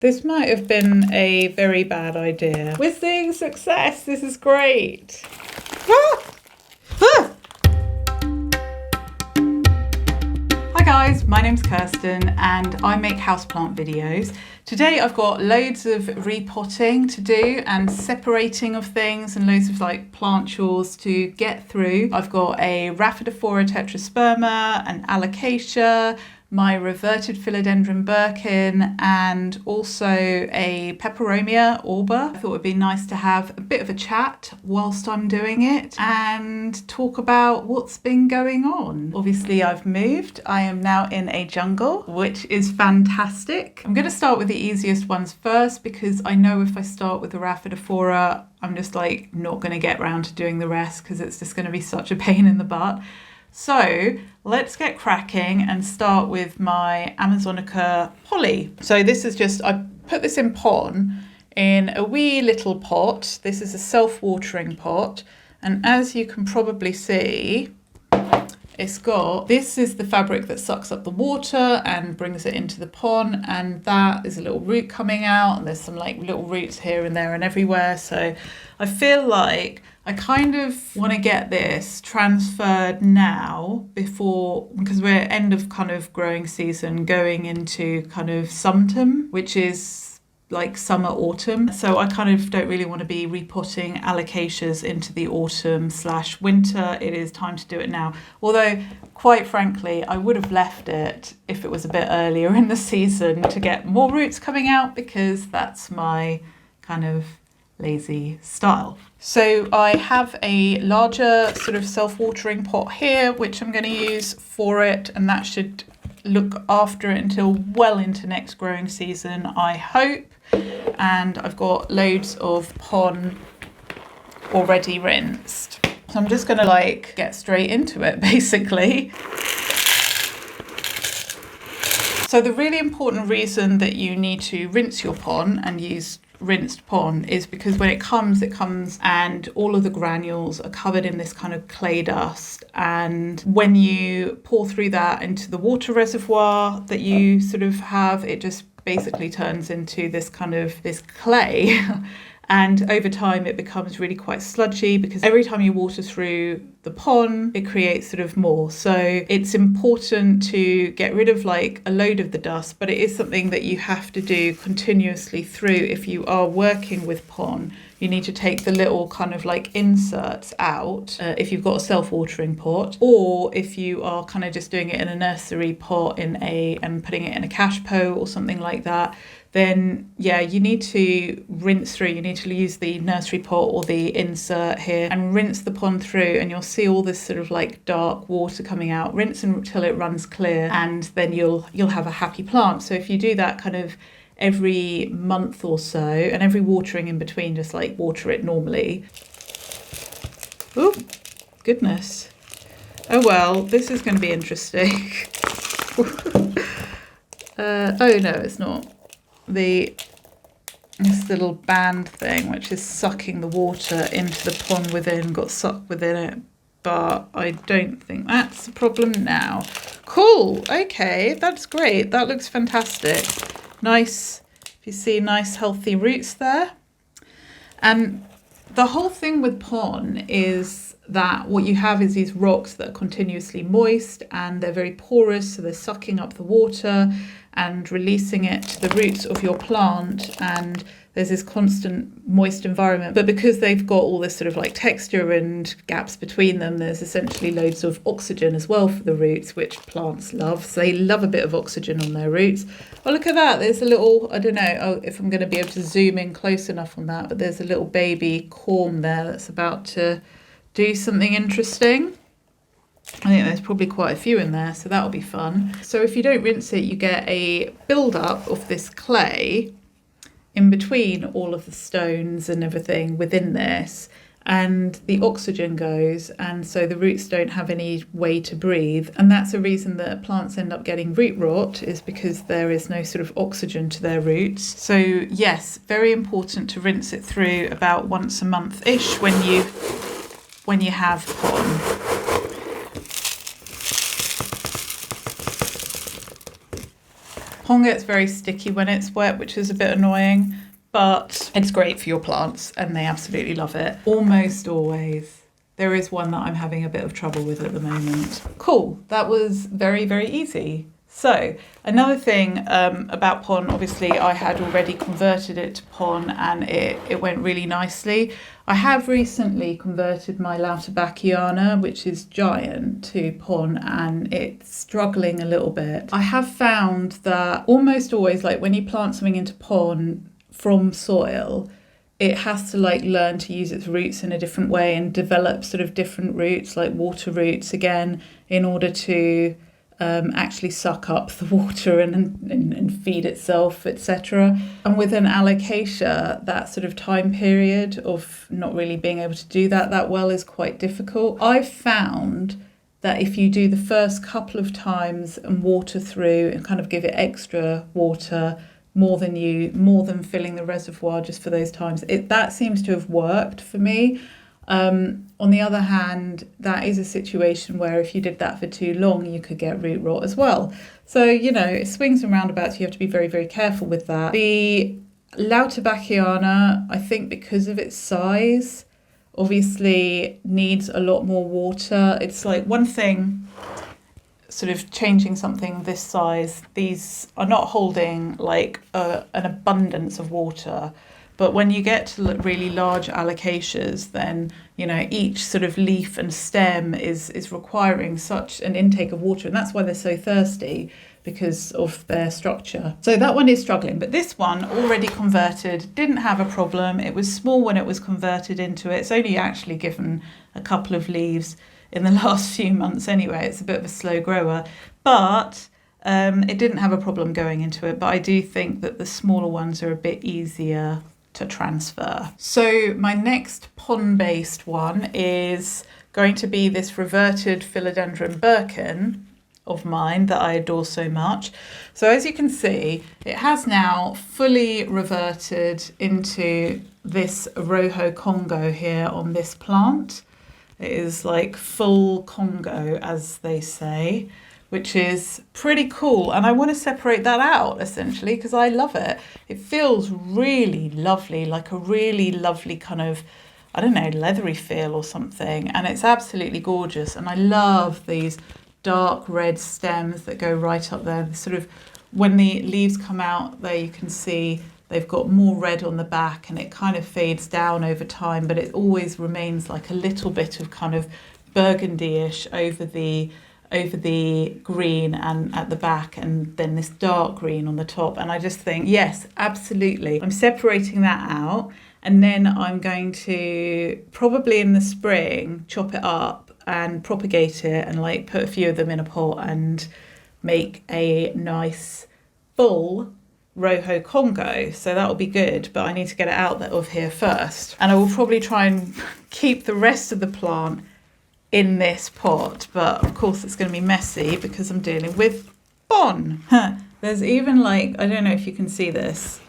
This might have been a very bad idea. We're seeing success. This is great. Ah! Ah! Hi guys, my name's Kirsten and I make houseplant videos. Today I've got loads of repotting to do and separating of things and loads of like plant chores to get through. I've got a Rhaphidophora tetrisperma, an Alocasia, my reverted Philodendron Birkin, and also a Peperomia Orba. I thought it would be nice to have a bit of a chat whilst I'm doing it and talk about what's been going on. Obviously I've moved. I am now in a jungle, which is fantastic. I'm going to start with the easiest ones first because I know if I start with the Rhaphidophora, I'm just like not going to get around to doing the rest because it's just going to be such a pain in the butt. So let's get cracking and start with my Amazonica Polly. So this is just, I put this in pon in a wee little pot. This is a self-watering pot. And as you can probably see, this is the fabric that sucks up the water and brings it into the pond. And that is a little root coming out. And there's some like little roots here and there and everywhere. So I feel like I kind of want to get this transferred now because we're end of kind of growing season going into kind of summertime, which is like summer autumn. So I kind of don't really want to be repotting alocasias into the autumn/winter. It is time to do it now. Although quite frankly, I would have left it if it was a bit earlier in the season to get more roots coming out because that's my kind of lazy style. So I have a larger sort of self-watering pot here, which I'm going to use for it, and that should look after it until well into next growing season, I hope. And I've got loads of pon already rinsed. So I'm just going to like get straight into it basically. So the really important reason that you need to rinse your pon and use rinsed pon is because when it comes and all of the granules are covered in this kind of clay dust, and when you pour through that into the water reservoir that you sort of have, it just basically turns into this clay and over time it becomes really quite sludgy because every time you water through the pond it creates sort of more. So it's important to get rid of like a load of the dust, but it is something that you have to do continuously through. If you are working with pond, you need to take the little kind of like inserts out if you've got a self-watering pot, or if you are kind of just doing it in a nursery pot and putting it in a cache pot or something like that, then yeah, you need to rinse through. You need to use the nursery pot or the insert here and rinse the pond through, and you'll see all this sort of like dark water coming out. Rinse until it runs clear, and then you'll have a happy plant. So if you do that kind of every month or so, and every watering in between, just like water it normally. Oh, goodness. Oh well, this is going to be interesting. Oh no, it's not. This little band thing, which is sucking the water into the pond within, got sucked within it, but I don't think that's the problem now. Cool, okay, that's great. That looks fantastic. Nice, if you see nice healthy roots there. And the whole thing with pon is that what you have is these rocks that are continuously moist and they're very porous, so they're sucking up the water and releasing it to the roots of your plant, and there's this constant moist environment. But because they've got all this sort of like texture and gaps between them, there's essentially loads of oxygen as well for the roots, which plants love. So they love a bit of oxygen on their roots. Oh, look at that. There's a little, I don't know if I'm going to be able to zoom in close enough on that, but there's a little baby corm there that's about to do something interesting. I think there's probably quite a few in there, so that'll be fun. So if you don't rinse it, you get a build-up of this clay in between all of the stones and everything within this, and the oxygen goes, and so the roots don't have any way to breathe. And that's a reason that plants end up getting root rot, is because there is no sort of oxygen to their roots. So yes, very important to rinse it through about once a month-ish when you have pon. Pond gets very sticky when it's wet, which is a bit annoying, but it's great for your plants and they absolutely love it. Almost always. There is one that I'm having a bit of trouble with at the moment. Cool, that was very, very easy. So another thing about pon, obviously I had already converted it to pon and it went really nicely. I have recently converted my Alocasia, which is giant, to pon, and it's struggling a little bit. I have found that almost always, like when you plant something into pon from soil, it has to like learn to use its roots in a different way and develop sort of different roots, like water roots again, in order to actually suck up the water and feed itself, etc. And with an Alocasia, that sort of time period of not really being able to do that well is quite difficult. I've found that if you do the first couple of times and water through and kind of give it extra water, more than filling the reservoir just for those times, that seems to have worked for me. On the other hand, that is a situation where if you did that for too long, you could get root rot as well. So, you know, it swings and roundabouts. You have to be very, very careful with that. The Alocasia, I think because of its size, obviously needs a lot more water. It's like one thing, sort of changing something this size, these are not holding like an abundance of water. But when you get to really large alocasias, then, you know, each sort of leaf and stem is requiring such an intake of water. And that's why they're so thirsty, because of their structure. So that one is struggling. But this one, already converted, didn't have a problem. It was small when it was converted into it. It's only actually given a couple of leaves in the last few months anyway. It's a bit of a slow grower. But it didn't have a problem going into it. But I do think that the smaller ones are a bit easier to transfer. So my next pond-based one is going to be this reverted Philodendron Birkin of mine that I adore so much. So as you can see, it has now fully reverted into this Rojo Congo here on this plant. It is like full Congo, as they say, which is pretty cool. And I want to separate that out essentially because I love it. It feels really lovely, like a really lovely kind of, I don't know, leathery feel or something. And it's absolutely gorgeous. And I love these dark red stems that go right up there. Sort of when the leaves come out there, you can see they've got more red on the back and it kind of fades down over time, but it always remains like a little bit of kind of burgundy-ish over the green and at the back, and then this dark green on the top. And I just think, yes, absolutely. I'm separating that out, and then I'm going to probably in the spring chop it up and propagate it and like put a few of them in a pot and make a nice full Rojo Congo. So that'll be good, but I need to get it out of here first. And I will probably try and keep the rest of the plant in this pot, but of course it's going to be messy because I'm dealing with pon. There's even like, I don't know if you can see this,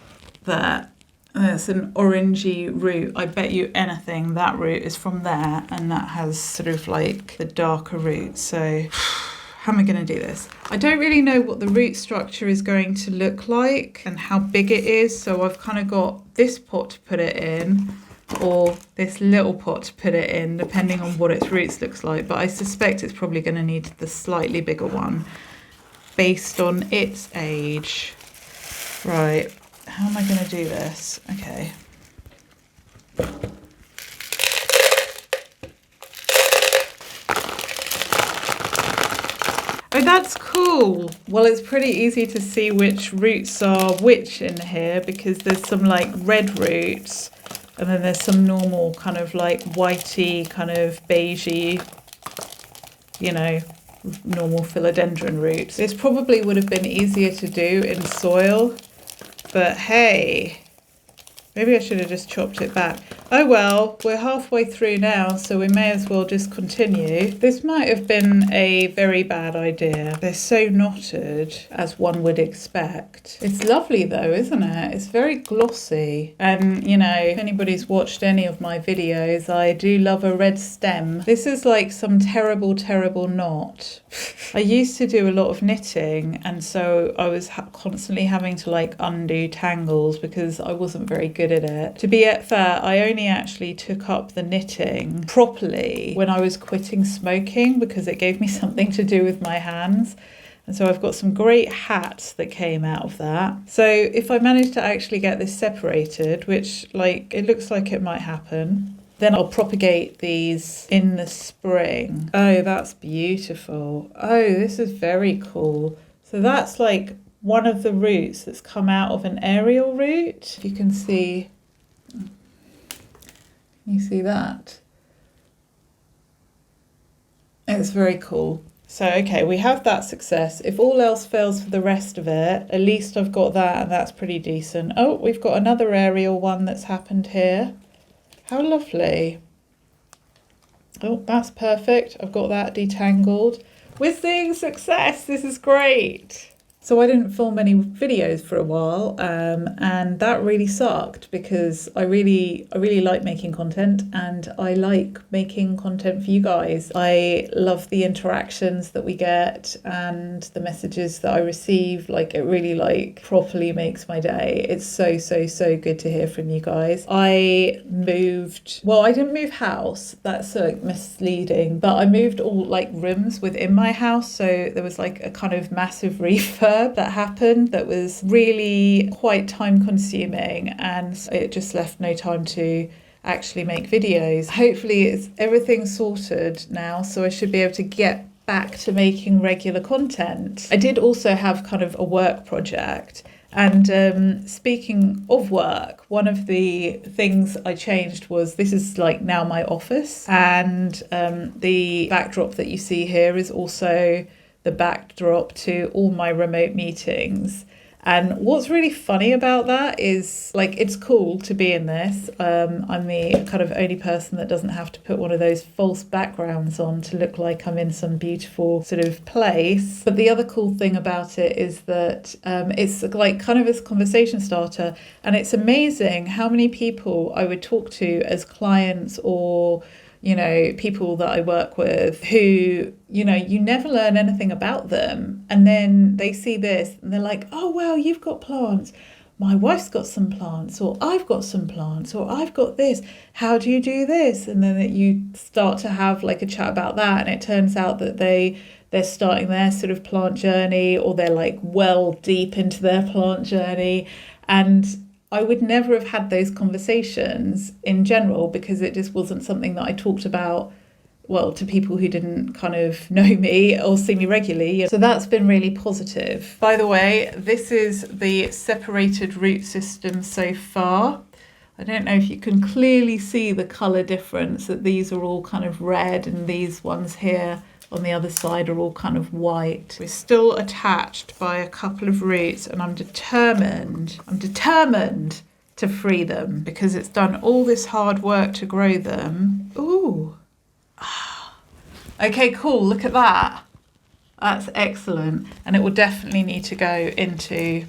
that there's an orangey root. I bet you anything that root is from there, and that has sort of like the darker root. So how am I going to do this? I don't really know what the root structure is going to look like and how big it is, so I've kind of got this pot to put it in, or this little pot to put it in, depending on what its roots looks like. But I suspect it's probably going to need the slightly bigger one based on its age. Right, how am I going to do this? Okay. Oh, that's cool. Well, it's pretty easy to see which roots are which in here because there's some like red roots, and then there's some normal kind of like whitey, kind of beigey, you know, normal philodendron roots. This probably would have been easier to do in soil, but hey, maybe I should have just chopped it back. Oh well, we're halfway through now, so we may as well just continue. This might have been a very bad idea. They're so knotted, as one would expect. It's lovely though, isn't it? It's very glossy. And, you know, if anybody's watched any of my videos, I do love a red stem. This is like some terrible, terrible knot. I used to do a lot of knitting, and so I was constantly having to like undo tangles because I wasn't very good at it. To be fair, I only actually took up the knitting properly when I was quitting smoking because it gave me something to do with my hands. And so I've got some great hats that came out of that. So if I manage to actually get this separated, which like it looks like it might happen, then I'll propagate these in the spring. Oh, that's beautiful. Oh, this is very cool. So that's like one of the roots that's come out of an aerial root. You can see that? It's very cool. So, okay, we have that success. If all else fails for the rest of it, at least I've got that, and that's pretty decent. Oh, we've got another aerial one that's happened here. How lovely. Oh, that's perfect. I've got that detangled. We're seeing success. This is great. So I didn't film any videos for a while, and that really sucked because I really like making content, and I like making content for you guys. I love the interactions that we get and the messages that I receive. Like it really like properly makes my day. It's so good to hear from you guys. I didn't move house. That's so misleading, but I moved all like rooms within my house. So there was like a kind of massive refurb that happened that was really quite time consuming, and it just left no time to actually make videos. Hopefully everything's sorted now, so I should be able to get back to making regular content. I did also have kind of a work project, and speaking of work, one of the things I changed was this is like now my office, and the backdrop that you see here is also the backdrop to all my remote meetings. And what's really funny about that is like it's cool to be in this. I'm the kind of only person that doesn't have to put one of those false backgrounds on to look like I'm in some beautiful sort of place. But the other cool thing about it is that it's like kind of a conversation starter, and it's amazing how many people I would talk to as clients or people that I work with who, you never learn anything about them. And then they see this and they're like, oh, wow, you've got plants. My wife's got some plants, or I've got some plants, or I've got this. How do you do this? And then you start to have like a chat about that. And it turns out that they're starting their sort of plant journey, or they're like well deep into their plant journey. And I would never have had those conversations in general because it just wasn't something that I talked about, well, to people who didn't kind of know me or see me regularly. So that's been really positive. By the way, this is the separated root system so far. I don't know if you can clearly see the colour difference, that these are all kind of red and these ones here on the other side are all kind of white. We're still attached by a couple of roots, and I'm determined to free them because it's done all this hard work to grow them. Ooh. Okay, cool, look at that. That's excellent. And it will definitely need to go into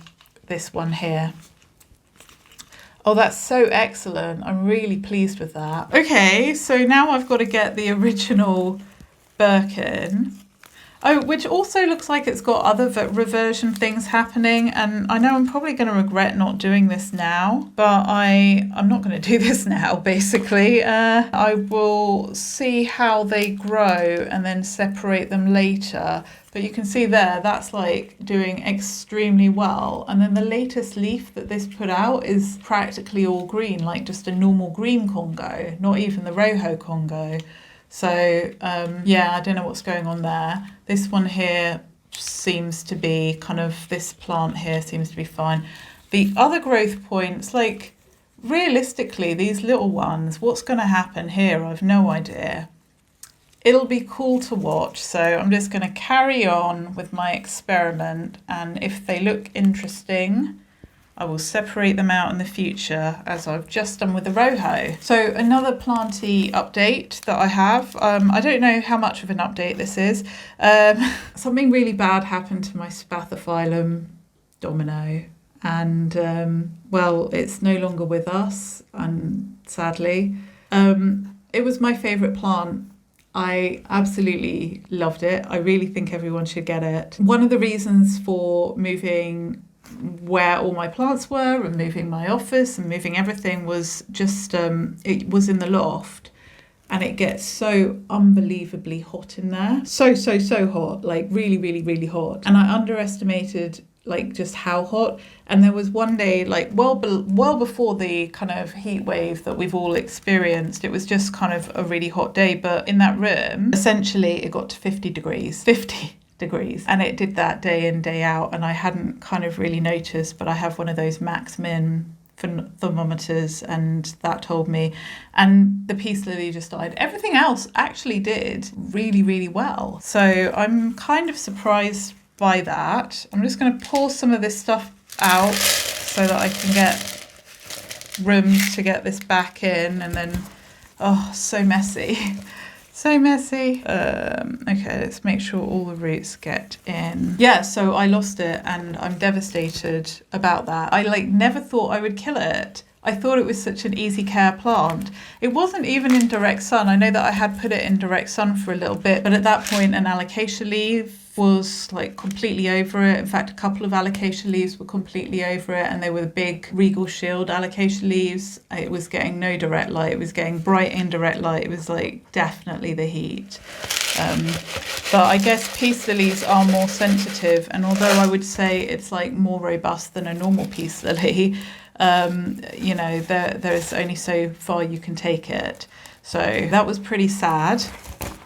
this one here. Oh, that's so excellent. I'm really pleased with that. Okay, so now I've got to get the original Birkin. Oh, which also looks like it's got other reversion things happening, and I know I'm probably going to regret not doing this now, but I'm not going to do this now, basically. I will see how they grow and then separate them later. But you can see there, that's like doing extremely well. And then the latest leaf that this put out is practically all green, like just a normal green Congo, not even the Rojo Congo. So, yeah, I don't know what's going on there. This one here seems to be this plant here seems to be fine. The other growth points, like realistically, these little ones, what's going to happen here? I've no idea. It'll be cool to watch. So I'm just going to carry on with my experiment. And if they look interesting, I will separate them out in the future, as I've just done with the Rojo. So another planty update that I have. I don't know how much of an update this is. Something really bad happened to my Spathiphyllum domino. And, well, it's no longer with us, and sadly. It was my favourite plant I absolutely loved it. I really think everyone should get it. One of the reasons for moving where all my plants were and moving my office and moving everything was just, it was in the loft. And it gets so unbelievably hot in there. So hot, like really, really, really hot. And I underestimated like just how hot. And there was one day, like well before the kind of heat wave that we've all experienced, it was just kind of a really hot day. But in that room, essentially it got to 50 degrees. And it did that day in, day out. And I hadn't kind of really noticed, but I have one of those max min thermometers, and that told me. And the peace lily just died. Everything else actually did really, really well. So I'm kind of surprised by that. I'm just going to pour some of this stuff out so that I can get room to get this back in. And then, oh, so messy. So messy. Okay, let's make sure all the roots get in. Yeah, so I lost it and I'm devastated about that. I never thought I would kill it. I thought it was such an easy care plant. It wasn't even in direct sun. I know that I had put it in direct sun for a little bit, but at that point an alocasia leaf was like completely over it. In fact, a couple of alocasia leaves were completely over it, and they were big Regal Shield alocasia leaves. It was getting no direct light. It was getting bright indirect light. It was like definitely the heat. But I guess peace lilies are more sensitive, and although I would say it's like more robust than a normal peace lily, you know, there's only so far you can take it. So that was pretty sad.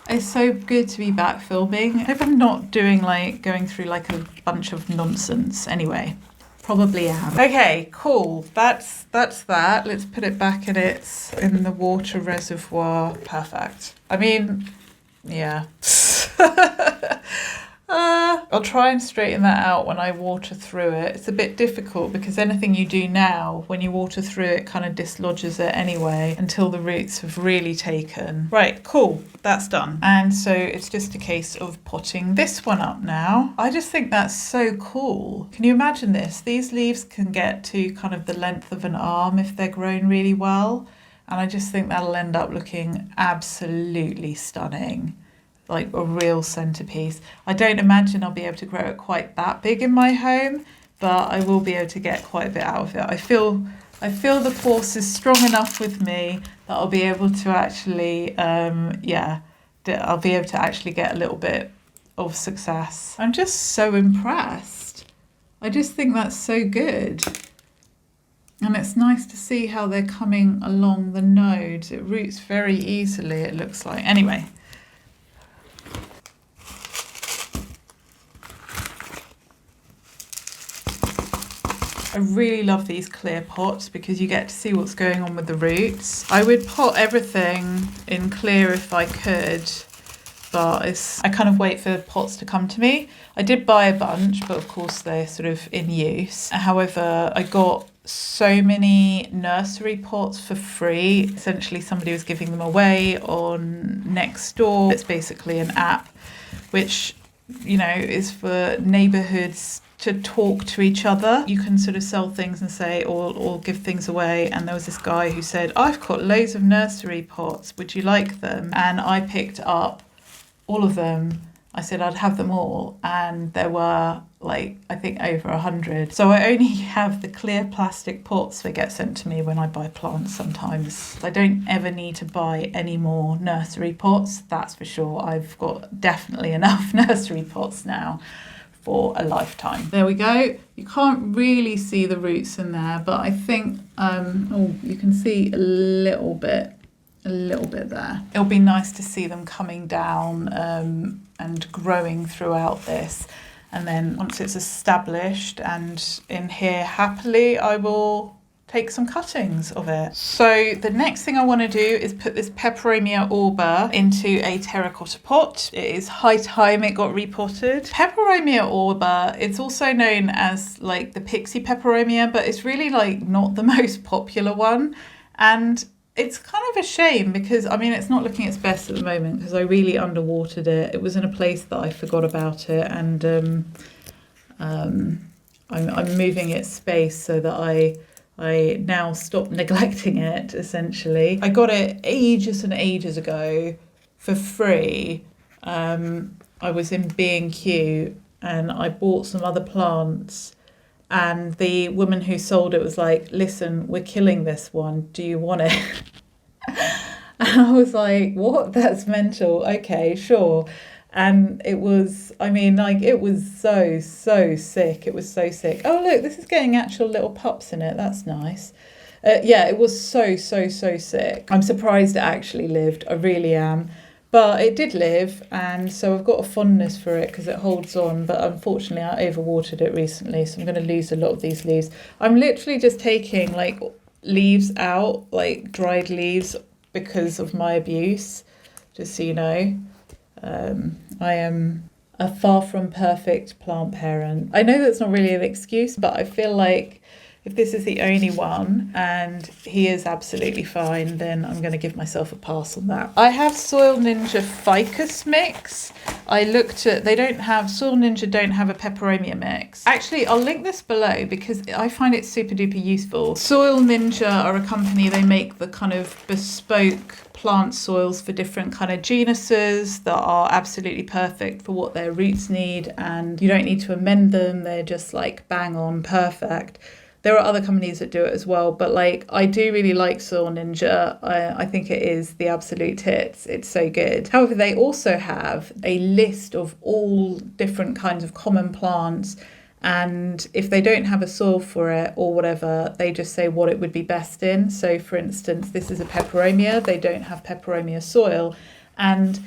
It's so good to be back filming. I hope I'm not doing like going through like a bunch of nonsense. Anyway, probably am. Okay, cool. That's that. Let's put it back in the water reservoir. Perfect. I mean, yeah. I'll try and straighten that out when I water through it. It's a bit difficult because anything you do now, when you water through it, kind of dislodges it anyway until the roots have really taken. Right, cool, that's done. And so it's just a case of potting this one up now. I just think that's so cool. Can you imagine this? These leaves can get to kind of the length of an arm if they're grown really well. And I just think that'll end up looking absolutely stunning. Like a real centerpiece. I don't imagine I'll be able to grow it quite that big in my home, but I will be able to get quite a bit out of it. I feel the force is strong enough with me that I'll be able to actually, I'll be able to actually get a little bit of success. I'm just so impressed. I just think that's so good. And it's nice to see how they're coming along the nodes. It roots very easily, it looks like. Anyway. I really love these clear pots because you get to see what's going on with the roots. I would pot everything in clear if I could, but I kind of wait for pots to come to me. I did buy a bunch, but of course they're sort of in use. However, I got so many nursery pots for free. Essentially, somebody was giving them away on Nextdoor. It's basically an app which, you know, is for neighborhoods to talk to each other. You can sort of sell things and say, or give things away. And there was this guy who said, I've got loads of nursery pots, would you like them? And I picked up all of them. I said I'd have them all, and there were like, I think over 100. So I only have the clear plastic pots that get sent to me when I buy plants sometimes. I don't ever need to buy any more nursery pots, that's for sure. I've got definitely enough nursery pots now for a lifetime. There we go. You can't really see the roots in there, but I think, you can see a little bit there. It'll be nice to see them coming down and growing throughout this. And then once it's established and in here happily, I will take some cuttings of it. So the next thing I want to do is put this Peperomia Orba into a terracotta pot. It is high time it got repotted. Peperomia Orba, it's also known as like the pixie peperomia, but it's really like not the most popular one. And it's kind of a shame because, I mean, it's not looking its best at the moment because I really underwatered it. It was in a place that I forgot about it, and I'm moving its space so that I now stop neglecting it, essentially. I got it ages and ages ago, for free. I was in B&Q and I bought some other plants, and the woman who sold it was like, listen, we're killing this one, do you want it? And I was like, what? That's mental. Okay, sure. And it was, I mean, like, it was so sick. It was so sick. Oh, look, this is getting actual little pups in it. That's nice. Yeah, it was so sick. I'm surprised it actually lived. I really am. But it did live, and so I've got a fondness for it because it holds on. But unfortunately, I overwatered it recently, so I'm going to lose a lot of these leaves. I'm literally just taking like leaves out, like dried leaves, because of my abuse, just so you know. I am a far from perfect plant parent. I know that's not really an excuse, but I feel like if this is the only one and he is absolutely fine, then I'm going to give myself a pass on that. I have Soil Ninja ficus mix. I looked at, Soil Ninja don't have a Peperomia mix. Actually, I'll link this below because I find it super duper useful. Soil Ninja are a company, they make the kind of bespoke plant soils for different kind of genuses that are absolutely perfect for what their roots need, and you don't need to amend them. They're just like bang on perfect. There are other companies that do it as well, but like I do really like Soil Ninja. I think it is the absolute hits. It's so good. However, they also have a list of all different kinds of common plants, and if they don't have a soil for it or whatever, they just say what it would be best in. So for instance, this is a peperomia. They don't have peperomia soil, and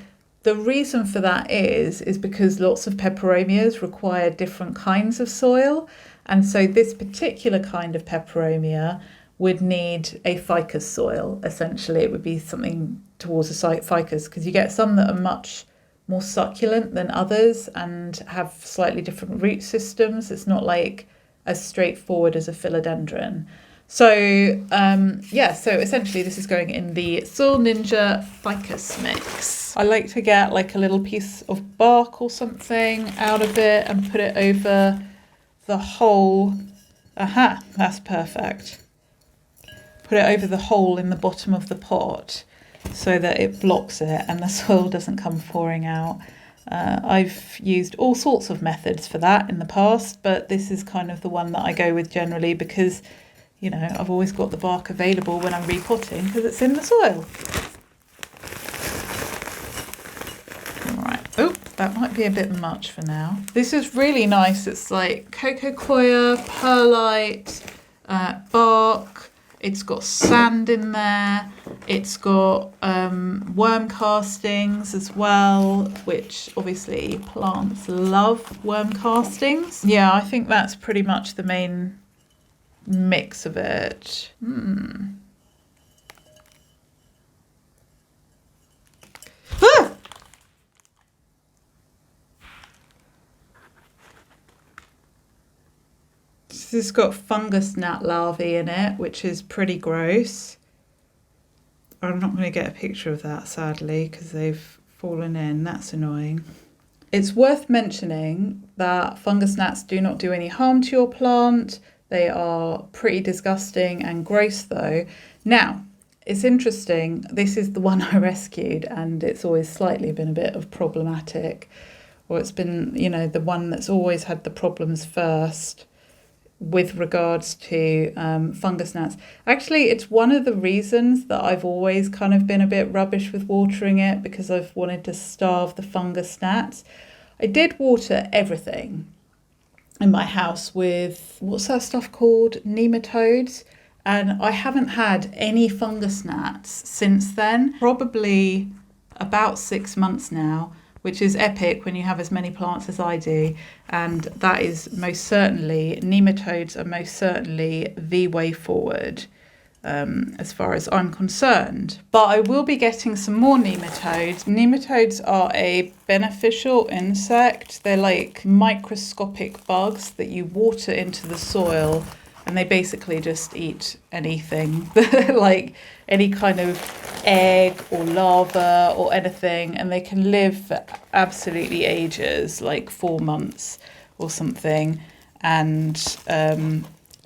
the reason for that is because lots of peperomias require different kinds of soil. And so this particular kind of peperomia would need a ficus soil. Essentially, it would be something towards a ficus, because you get some that are much more succulent than others and have slightly different root systems. It's not like as straightforward as a philodendron. So so essentially this is going in the Soil Ninja ficus mix. I like to get like a little piece of bark or something out of it and put it over the hole. Aha, that's perfect. Put it over the hole in the bottom of the pot so that it blocks it and the soil doesn't come pouring out. I've used all sorts of methods for that in the past, but this is kind of the one that I go with generally because, you know, I've always got the bark available when I'm repotting because it's in the soil. Oh, that might be a bit much for now. This is really nice. It's like cocoa coir, perlite, bark. It's got sand in there. It's got worm castings as well, which obviously plants love worm castings. Yeah, I think that's pretty much the main mix of it. Ah! This has got fungus gnat larvae in it, which is pretty gross. I'm not going to get a picture of that, sadly, because they've fallen in. That's annoying. It's worth mentioning that fungus gnats do not do any harm to your plant. They are pretty disgusting and gross, though. Now, it's interesting. This is the one I rescued, and it's always slightly been a bit of problematic. Or it's been, you know, the one that's always had the problems first with regards to fungus gnats. Actually, it's one of the reasons that I've always kind of been a bit rubbish with watering it, because I've wanted to starve the fungus gnats. I did water everything in my house with, what's that stuff called? Nematodes. And I haven't had any fungus gnats since then. Probably about 6 months now, which is epic when you have as many plants as I do. And that is most certainly, nematodes are most certainly the way forward as far as I'm concerned. But I will be getting some more nematodes. Nematodes are a beneficial insect. They're like microscopic bugs that you water into the soil, and they basically just eat anything, like any kind of egg or larva or anything, and they can live for absolutely ages, like 4 months or something. And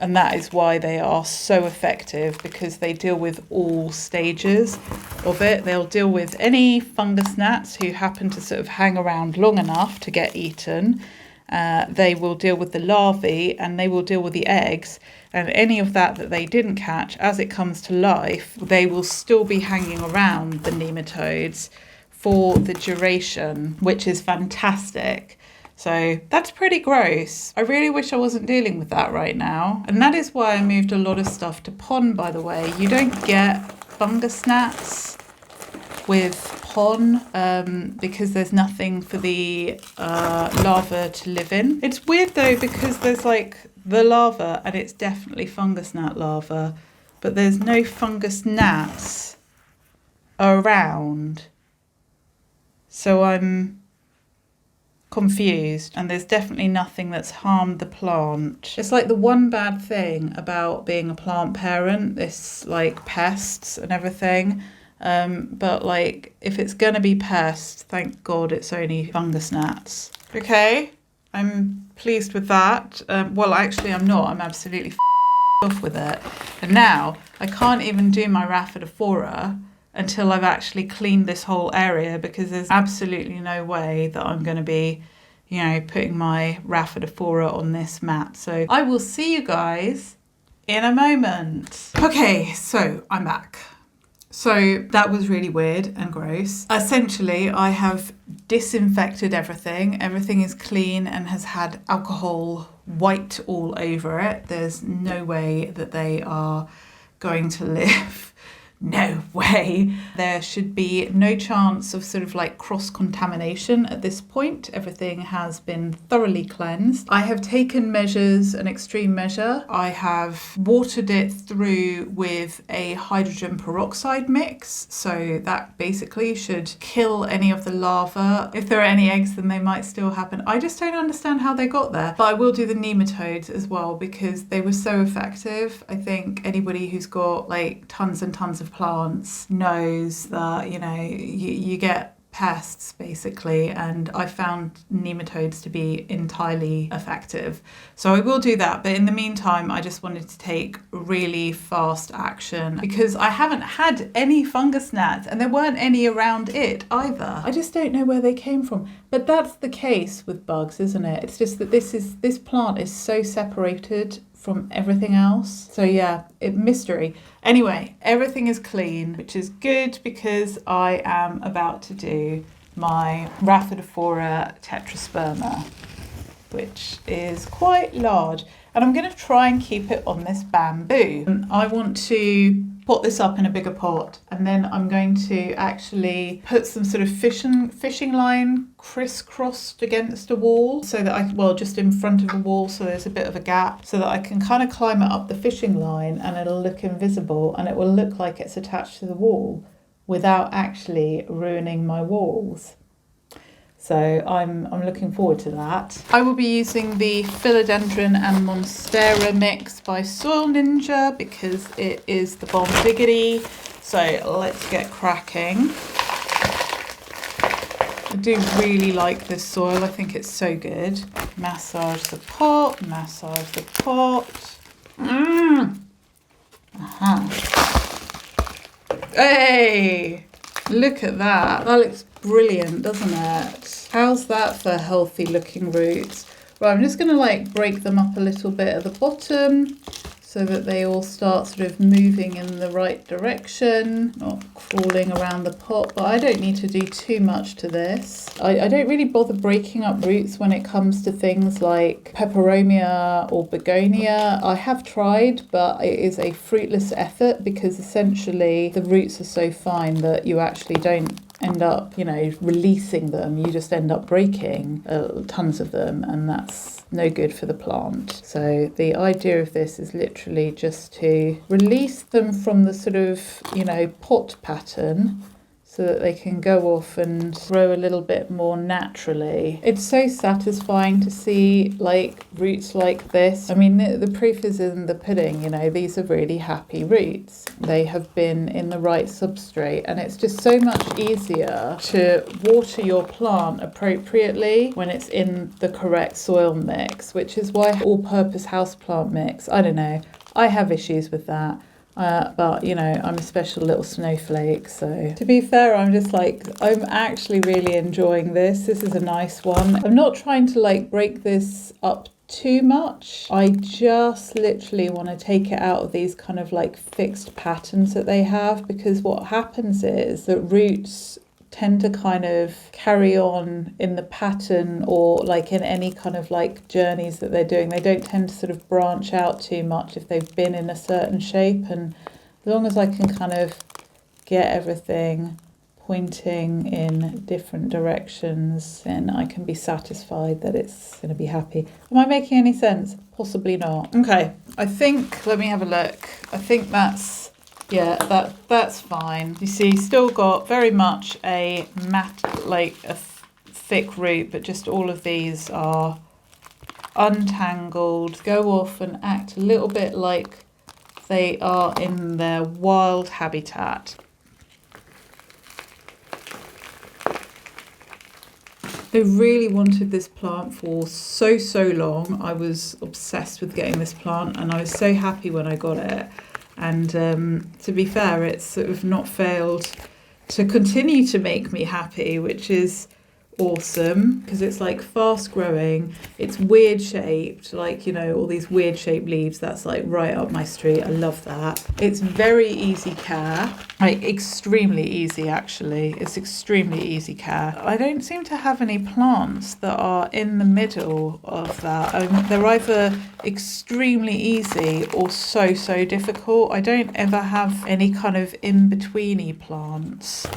And that is why they are so effective, because they deal with all stages of it. They'll deal with any fungus gnats who happen to sort of hang around long enough to get eaten. They will deal with the larvae, and they will deal with the eggs, and any of that they didn't catch, as it comes to life, they will still be hanging around the nematodes for the duration, which is fantastic. So that's pretty gross. I really wish I wasn't dealing with that right now. And that is why I moved a lot of stuff to pond, by the way. You don't get fungus gnats with pond because there's nothing for the larva to live in. It's weird though, because there's like the larva and it's definitely fungus gnat larva, but there's no fungus gnats around. So I'm confused, and there's definitely nothing that's harmed the plant. It's like the one bad thing about being a plant parent, this like pests and everything. But like, if it's gonna be pests, thank God it's only fungus gnats. Okay, I'm pleased with that. Well, actually I'm not. I'm absolutely off with it. And now I can't even do my Rhaphidophora until I've actually cleaned this whole area, because there's absolutely no way that I'm going to be, you know, putting my Rhaphidophora on this mat. So I will see you guys in a moment. Okay, so I'm back. So that was really weird and gross. Essentially, I have disinfected everything. Everything is clean and has had alcohol white all over it. There's no way that they are going to live. No way. There should be no chance of sort of like cross-contamination at this point. Everything has been thoroughly cleansed. I have taken measures, an extreme measure. I have watered it through with a hydrogen peroxide mix. So that basically should kill any of the larvae. If there are any eggs, then they might still happen. I just don't understand how they got there. But I will do the nematodes as well, because they were so effective. I think anybody who's got like tons and tons of plants knows that, you know, you get pests basically, and I found nematodes to be entirely effective. So I will do that, but in the meantime I just wanted to take really fast action, because I haven't had any fungus gnats and there weren't any around it either. I just don't know where they came from. But that's the case with bugs, isn't it? It's just that this plant is so separated from everything else. So yeah, mystery. Anyway, everything is clean, which is good, because I am about to do my Rhaphidophora tetrisperma, which is quite large. And I'm going to try and keep it on this bamboo. I want to pot this up in a bigger pot, and then I'm going to actually put some sort of fishing line crisscrossed against a wall, so that just in front of a wall, so there's a bit of a gap, so that I can kind of climb it up the fishing line and it'll look invisible and it will look like it's attached to the wall without actually ruining my walls. So I'm looking forward to that. I will be using the Philodendron and Monstera mix by Soil Ninja, because it is the bomb diggity. So let's get cracking. I do really like this soil. I think it's so good. Massage the pot, massage the pot. Hey, look at that. That looks brilliant, doesn't it? How's that for healthy looking roots? Right, I'm just going to like break them up a little bit at the bottom, so that they all start sort of moving in the right direction, not crawling around the pot. But I don't need to do too much to this. I don't really bother breaking up roots when it comes to things like Peperomia or begonia. I have tried, but it is a fruitless effort, because essentially the roots are so fine that you actually don't end up, you know, releasing them. You just end up breaking tons of them, and that's no good for the plant. So the idea of this is literally just to release them from the sort of, you know, pot pattern, so that they can go off and grow a little bit more naturally. It's so satisfying to see like roots like this. I mean, the proof is in the pudding, you know, these are really happy roots. They have been in the right substrate, and it's just so much easier to water your plant appropriately when it's in the correct soil mix, which is why all-purpose houseplant mix, I don't know, I have issues with that. But you know, I'm a special little snowflake, so to be fair, I'm actually really enjoying this. This is a nice one. I'm not trying to like break this up too much. I just literally want to take it out of these kind of like fixed patterns that they have, because what happens is that roots tend to kind of carry on in the pattern, or like in any kind of like journeys that they're doing. They don't tend to sort of branch out too much if they've been in a certain shape, and as long as I can kind of get everything pointing in different directions, then I can be satisfied that it's going to be happy. Am I making any sense? Possibly not. Okay, I think, let me have a look. I think that's, yeah, that's fine. You see, still got very much a matte, like a thick root, but just all of these are untangled, go off and act a little bit like they are in their wild habitat. I really wanted this plant for so long. I was obsessed with getting this plant, and I was so happy when I got it. And to be fair, it's sort of not failed to continue to make me happy, which is awesome, because it's like fast growing, it's weird shaped, like, you know, all these weird shaped leaves. That's like right up my street. I love that. It's very easy care, like extremely easy actually. It's extremely easy care. I don't seem to have any plants that are in the middle of that. They're either extremely easy or so difficult. I don't ever have any kind of in-betweeny plants.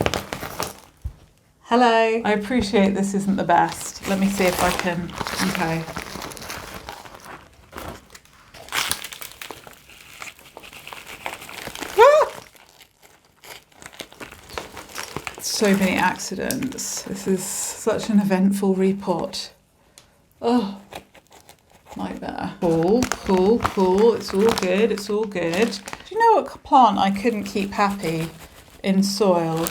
Hello. I appreciate this isn't the best. Let me see if I can, okay. Ah! So many accidents. This is such an eventful repot. Oh, nightmare. Cool. It's all good. It's all good. Do you know what plant I couldn't keep happy in soil?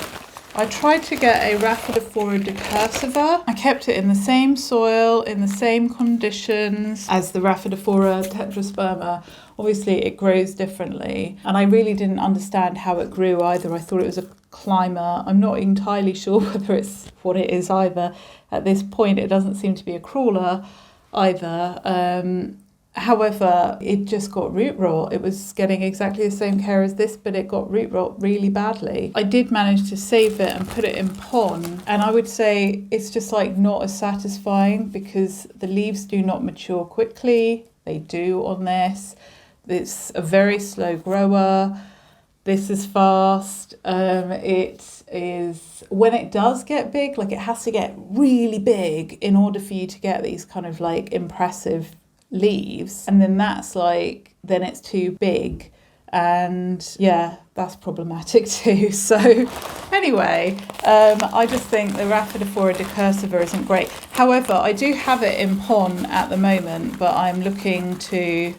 I tried to get a Rhaphidophora decursiva. I kept it in the same soil, in the same conditions as the Rhaphidophora tetrisperma. Obviously, it grows differently, and I really didn't understand how it grew either. I thought it was a climber. I'm not entirely sure whether it's what it is either. At this point, it doesn't seem to be a crawler either. However, it just got root rot. It was getting exactly the same care as this, but it got root rot really badly. I did manage to save it and put it in pon, and I would say it's just like not as satisfying, because the leaves do not mature quickly. They do on this. It's a very slow grower. This is fast. It is, when it does get big, like it has to get really big in order for you to get these kind of like impressive leaves, and then that's like, then it's too big, and yeah, that's problematic too. So anyway, I just think the Rhaphidophora decursiva isn't great. However, I do have it in pon at the moment, but I'm looking to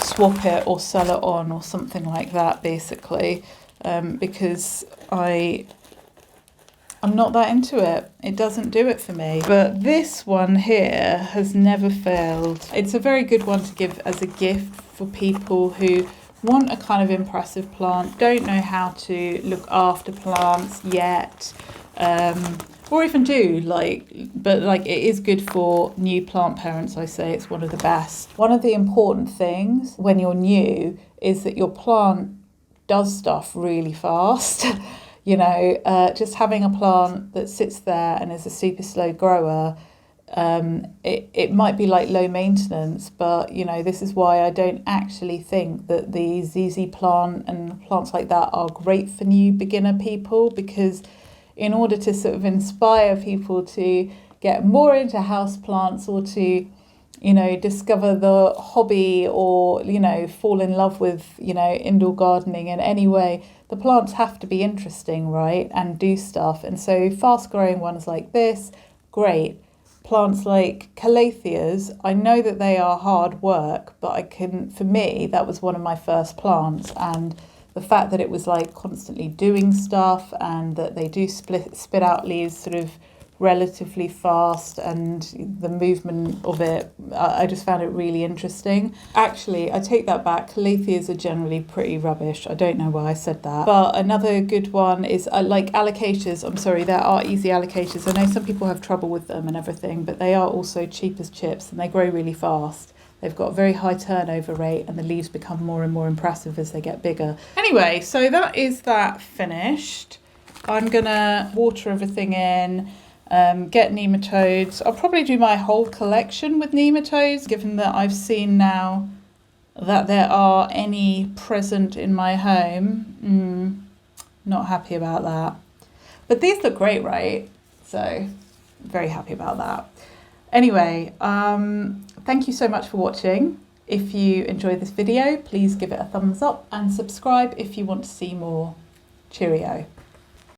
swap it or sell it on or something like that, basically, because I'm not that into it. It doesn't do it for me. But this one here has never failed. It's a very good one to give as a gift for people who want a kind of impressive plant, don't know how to look after plants yet, or even do, but it is good for new plant parents. I say it's one of the best. One of the important things when you're new is that your plant does stuff really fast. You know, just having a plant that sits there and is a super slow grower, it might be like low maintenance, but you know, this is why I don't actually think that the ZZ plant and plants like that are great for new beginner people, because in order to sort of inspire people to get more into house plants or to you know, discover the hobby or, you know, fall in love with, you know, indoor gardening in any way, the plants have to be interesting, right? And do stuff. And so fast growing ones like this, great. Plants like calatheas, I know that they are hard work, but for me, that was one of my first plants. And the fact that it was like constantly doing stuff and that they do spit out leaves sort of relatively fast, and the movement of it, I just found it really interesting. Actually, I take that back. Calatheas are generally pretty rubbish. I don't know why I said that. But another good one is like alocasias. I'm sorry, there are easy alocasias. I know some people have trouble with them and everything, but they are also cheap as chips and they grow really fast. They've got a very high turnover rate and the leaves become more and more impressive as they get bigger. Anyway, so that is that finished. I'm gonna water everything in. Get nematodes. I'll probably do my whole collection with nematodes, given that I've seen now that there are any present in my home. Not happy about that. But these look great, right? So very happy about that. Anyway, thank you so much for watching. If you enjoyed this video, please give it a thumbs up and subscribe if you want to see more. Cheerio.